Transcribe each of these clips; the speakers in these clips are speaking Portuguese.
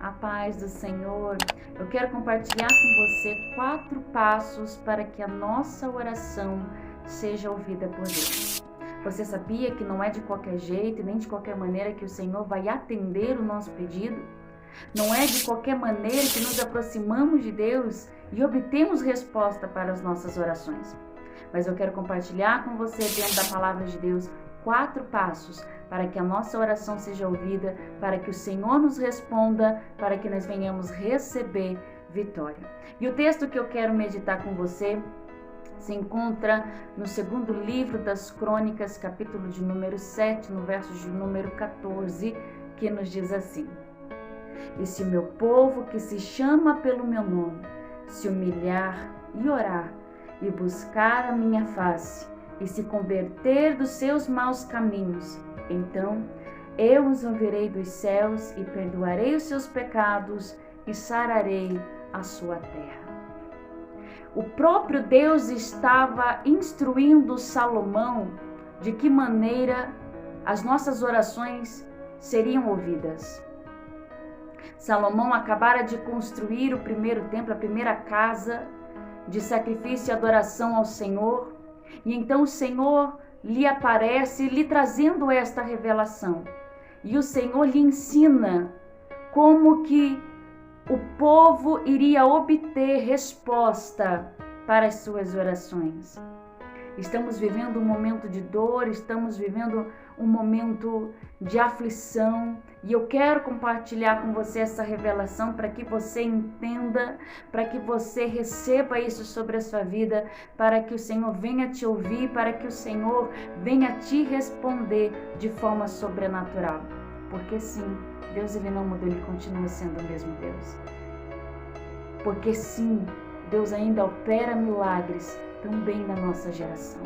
A paz do Senhor. Eu quero compartilhar com você 4 passos para que a nossa oração seja ouvida por Deus. Você sabia que não é de qualquer jeito e nem de qualquer maneira que o Senhor vai atender o nosso pedido? Não é de qualquer maneira que nos aproximamos de Deus e obtemos resposta para as nossas orações. Mas eu quero compartilhar com você, dentro da palavra de Deus, 4 passos para que a nossa oração seja ouvida, para que o Senhor nos responda, para que nós venhamos receber vitória. E o texto que eu quero meditar com você se encontra no segundo livro das Crônicas, capítulo de número 7, no verso de número 14, que nos diz assim: E se o meu povo, que se chama pelo meu nome, se humilhar e orar, e buscar a minha face, e se converter dos seus maus caminhos, então eu os ouvirei dos céus e perdoarei os seus pecados e sararei a sua terra. O próprio Deus estava instruindo Salomão de que maneira as nossas orações seriam ouvidas. Salomão acabara de construir o primeiro templo, a primeira casa de sacrifício e adoração ao Senhor, e então o Senhor lhe aparece, lhe trazendo esta revelação. E o Senhor lhe ensina como que o povo iria obter resposta para as suas orações. Estamos vivendo um momento de dor, estamos vivendo um momento de aflição, e eu quero compartilhar com você essa revelação para que você entenda, para que você receba isso sobre a sua vida, para que o Senhor venha te ouvir, para que o Senhor venha te responder de forma sobrenatural. Porque sim, Deus ele não mudou, ele continua sendo o mesmo Deus. Porque sim, Deus ainda opera milagres também na nossa geração.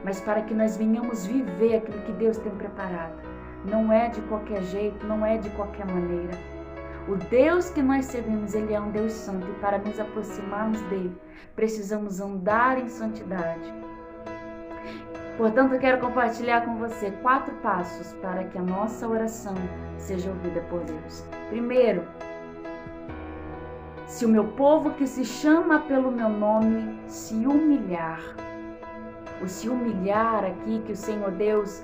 Mas para que nós venhamos viver aquilo que Deus tem preparado, não é de qualquer jeito, não é de qualquer maneira. O Deus que nós servimos, ele é um Deus santo, e para nos aproximarmos dele, precisamos andar em santidade. Portanto, eu quero compartilhar com você 4 passos para que a nossa oração seja ouvida por Deus. Primeiro, se o meu povo que se chama pelo meu nome se humilhar. O se humilhar aqui que o Senhor Deus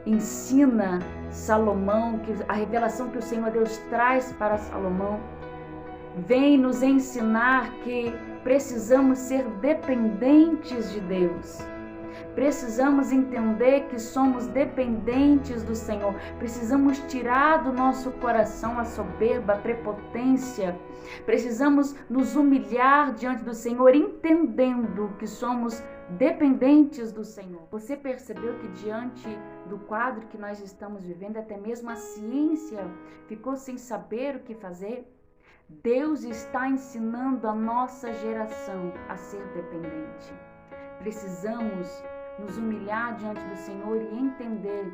ensina Salomão, que a revelação que o Senhor Deus traz para Salomão, vem nos ensinar que precisamos ser dependentes de Deus. Precisamos entender que somos dependentes do Senhor. Precisamos tirar do nosso coração a soberba, a prepotência. Precisamos nos humilhar diante do Senhor, entendendo que somos dependentes do Senhor. Você percebeu que diante do quadro que nós estamos vivendo, até mesmo a ciência ficou sem saber o que fazer? Deus está ensinando a nossa geração a ser dependente. Precisamos nos humilhar diante do Senhor e entender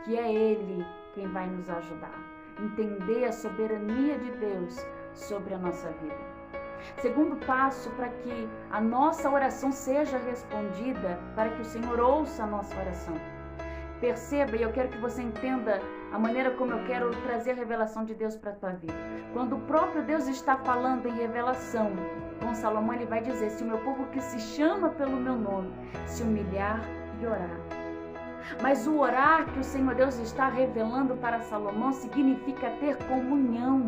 que é Ele quem vai nos ajudar. Entender a soberania de Deus sobre a nossa vida. Segundo passo, para que a nossa oração seja respondida, para que o Senhor ouça a nossa oração. Perceba, e eu quero que você entenda a maneira como eu quero trazer a revelação de Deus para a tua vida. Quando o próprio Deus está falando em revelação com Salomão, ele vai dizer: se o meu povo que se chama pelo meu nome se humilhar e orar. Mas o orar que o Senhor Deus está revelando para Salomão significa ter comunhão.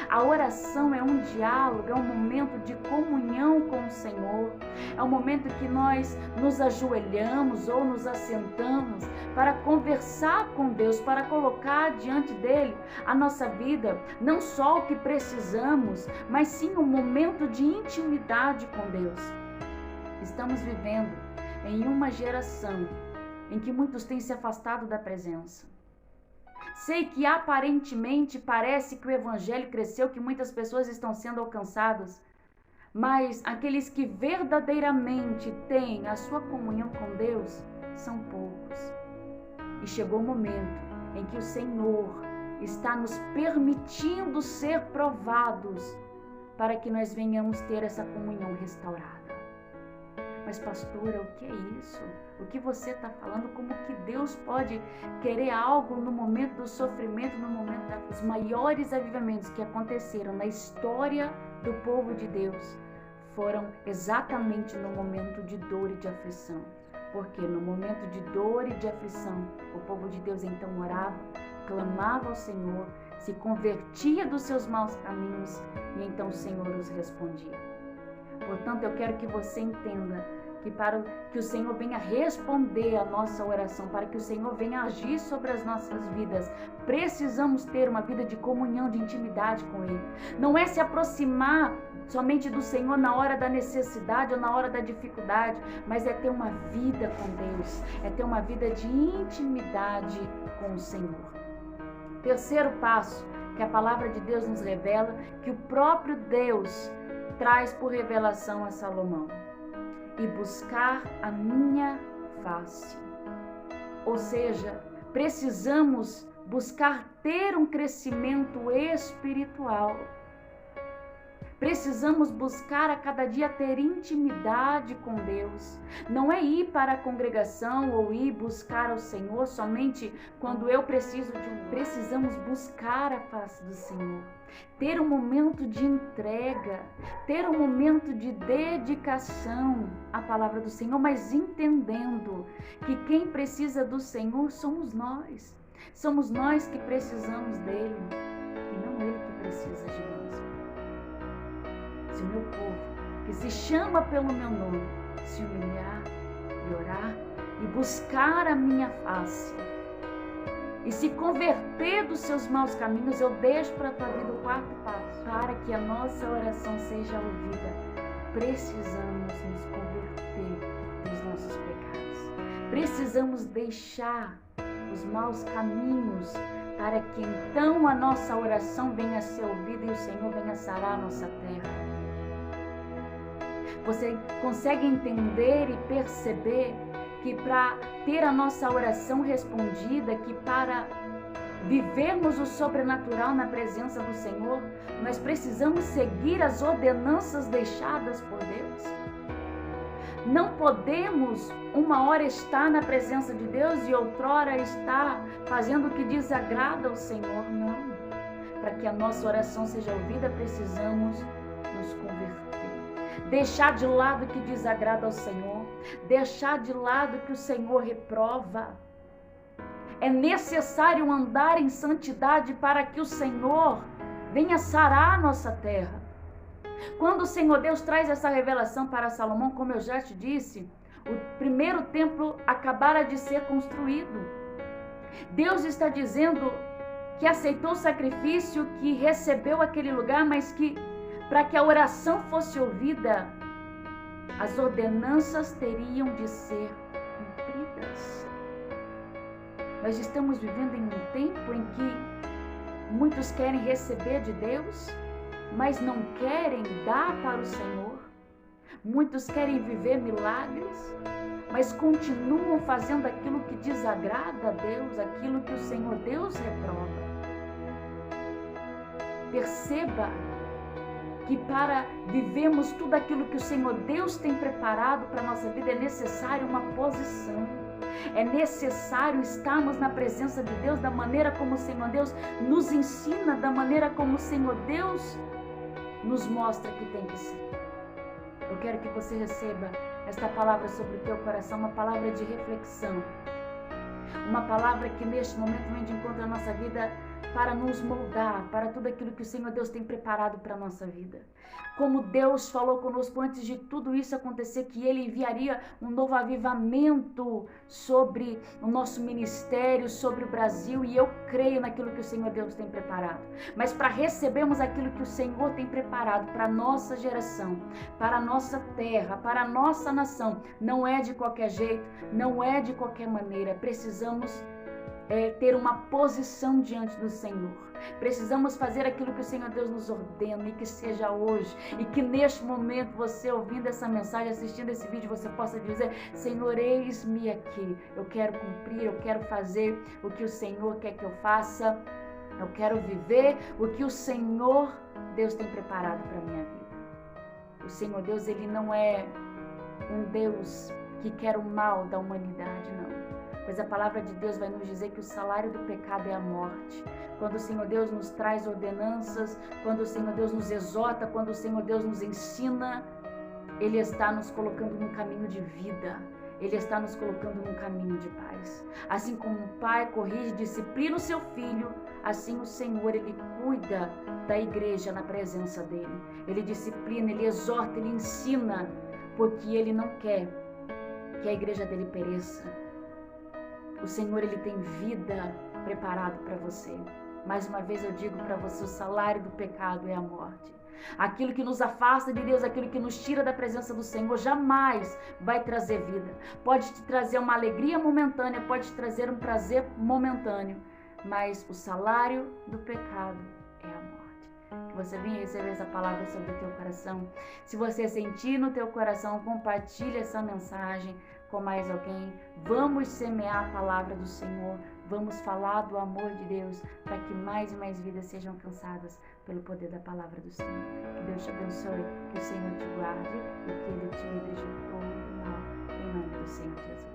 A oração é um diálogo, é um momento de comunhão com o Senhor. É um momento que nós nos ajoelhamos ou nos assentamos para conversar com Deus, para colocar diante dele a nossa vida, não só o que precisamos, mas sim um momento de intimidade com Deus. Estamos vivendo em uma geração em que muitos têm se afastado da presença. Sei que aparentemente parece que o evangelho cresceu, que muitas pessoas estão sendo alcançadas, mas aqueles que verdadeiramente têm a sua comunhão com Deus são poucos. E chegou o momento em que o Senhor está nos permitindo ser provados para que nós venhamos ter essa comunhão restaurada. Mas pastora, o que é isso? O que você está falando? Como que Deus pode querer algo no momento do sofrimento, no momento dos maiores avivamentos que aconteceram na história do povo de Deus? Foram exatamente no momento de dor e de aflição. Porque no momento de dor e de aflição, o povo de Deus então orava, clamava ao Senhor, se convertia dos seus maus caminhos e então o Senhor os respondia. Portanto, eu quero que você entenda que para que o Senhor venha responder a nossa oração, para que o Senhor venha agir sobre as nossas vidas, precisamos ter uma vida de comunhão, de intimidade com Ele. Não é se aproximar somente do Senhor na hora da necessidade ou na hora da dificuldade, mas é ter uma vida com Deus, é ter uma vida de intimidade com o Senhor. Terceiro passo que a palavra de Deus nos revela, que o próprio Deus traz por revelação a Salomão: e buscar a minha face. Ou seja, precisamos buscar ter um crescimento espiritual. Precisamos buscar a cada dia ter intimidade com Deus. Não é ir para a congregação ou ir buscar ao Senhor somente quando eu preciso precisamos buscar a face do Senhor. Ter um momento de entrega, ter um momento de dedicação à palavra do Senhor, mas entendendo que quem precisa do Senhor somos nós. Somos nós que precisamos dele e não ele que precisa de nós. Se o meu povo, que se chama pelo meu nome, se humilhar e orar e buscar a minha face e se converter dos seus maus caminhos, eu deixo para a tua vida o quarto passo. Para que a nossa oração seja ouvida, precisamos nos converter dos nossos pecados. Precisamos deixar os maus caminhos para que então a nossa oração venha a ser ouvida e o Senhor venha sarar a nossa terra. Você consegue entender e perceber que para ter a nossa oração respondida, que para vivermos o sobrenatural na presença do Senhor, nós precisamos seguir as ordenanças deixadas por Deus? Não podemos uma hora estar na presença de Deus e outrora estar fazendo o que desagrada ao Senhor, não. Para que a nossa oração seja ouvida, precisamos nos converter. Deixar de lado o que desagrada ao Senhor, deixar de lado o que o Senhor reprova. É necessário andar em santidade para que o Senhor venha sarar a nossa terra. Quando o Senhor Deus traz essa revelação para Salomão, como eu já te disse, o primeiro templo acabara de ser construído. Deus está dizendo que aceitou o sacrifício, que recebeu aquele lugar, mas que para que a oração fosse ouvida, as ordenanças teriam de ser cumpridas. Nós estamos vivendo em um tempo em que muitos querem receber de Deus, mas não querem dar para o Senhor. Muitos querem viver milagres, mas continuam fazendo aquilo que desagrada a Deus, aquilo que o Senhor Deus reprova. Perceba que para vivermos tudo aquilo que o Senhor Deus tem preparado para a nossa vida é necessário uma posição. É necessário estarmos na presença de Deus da maneira como o Senhor Deus nos ensina, da maneira como o Senhor Deus nos mostra que tem que ser. Eu quero que você receba esta palavra sobre o teu coração, uma palavra de reflexão. Uma palavra que neste momento vem de encontro à nossa vida para nos moldar para tudo aquilo que o Senhor Deus tem preparado para a nossa vida. Como Deus falou conosco antes de tudo isso acontecer, que Ele enviaria um novo avivamento sobre o nosso ministério, sobre o Brasil, e eu creio naquilo que o Senhor Deus tem preparado. Mas para recebermos aquilo que o Senhor tem preparado para a nossa geração, para a nossa terra, para a nossa nação, não é de qualquer jeito, não é de qualquer maneira. Precisamos ter uma posição diante do Senhor. Precisamos fazer aquilo que o Senhor Deus nos ordena, e que seja hoje, e que neste momento você ouvindo essa mensagem, assistindo esse vídeo, você possa dizer: Senhor, eis-me aqui, eu quero cumprir, eu quero fazer o que o Senhor quer que eu faça, eu quero viver o que o Senhor Deus tem preparado para a minha vida. O Senhor Deus, Ele não é um Deus que quer o mal da humanidade, não. Pois a palavra de Deus vai nos dizer que o salário do pecado é a morte. Quando o Senhor Deus nos traz ordenanças, quando o Senhor Deus nos exorta, quando o Senhor Deus nos ensina, Ele está nos colocando num caminho de vida. Ele está nos colocando num caminho de paz. Assim como um pai corrige e disciplina o seu filho, assim o Senhor, Ele cuida da igreja na presença dEle. Ele disciplina, Ele exorta, Ele ensina, porque Ele não quer que a igreja dEle pereça. O Senhor, Ele tem vida preparado para você. Mais uma vez eu digo para você, o salário do pecado é a morte. Aquilo que nos afasta de Deus, aquilo que nos tira da presença do Senhor, jamais vai trazer vida. Pode te trazer uma alegria momentânea, pode te trazer um prazer momentâneo, mas o salário do pecado é a morte. Que você venha receber essa palavra sobre o teu coração. Se você sentir no teu coração, compartilhe essa mensagem com mais alguém. Vamos semear a palavra do Senhor. Vamos falar do amor de Deus para que mais e mais vidas sejam alcançadas pelo poder da palavra do Senhor. Que Deus te abençoe, que o Senhor te guarde e que Ele te livre de todo mal, em nome do Senhor Jesus.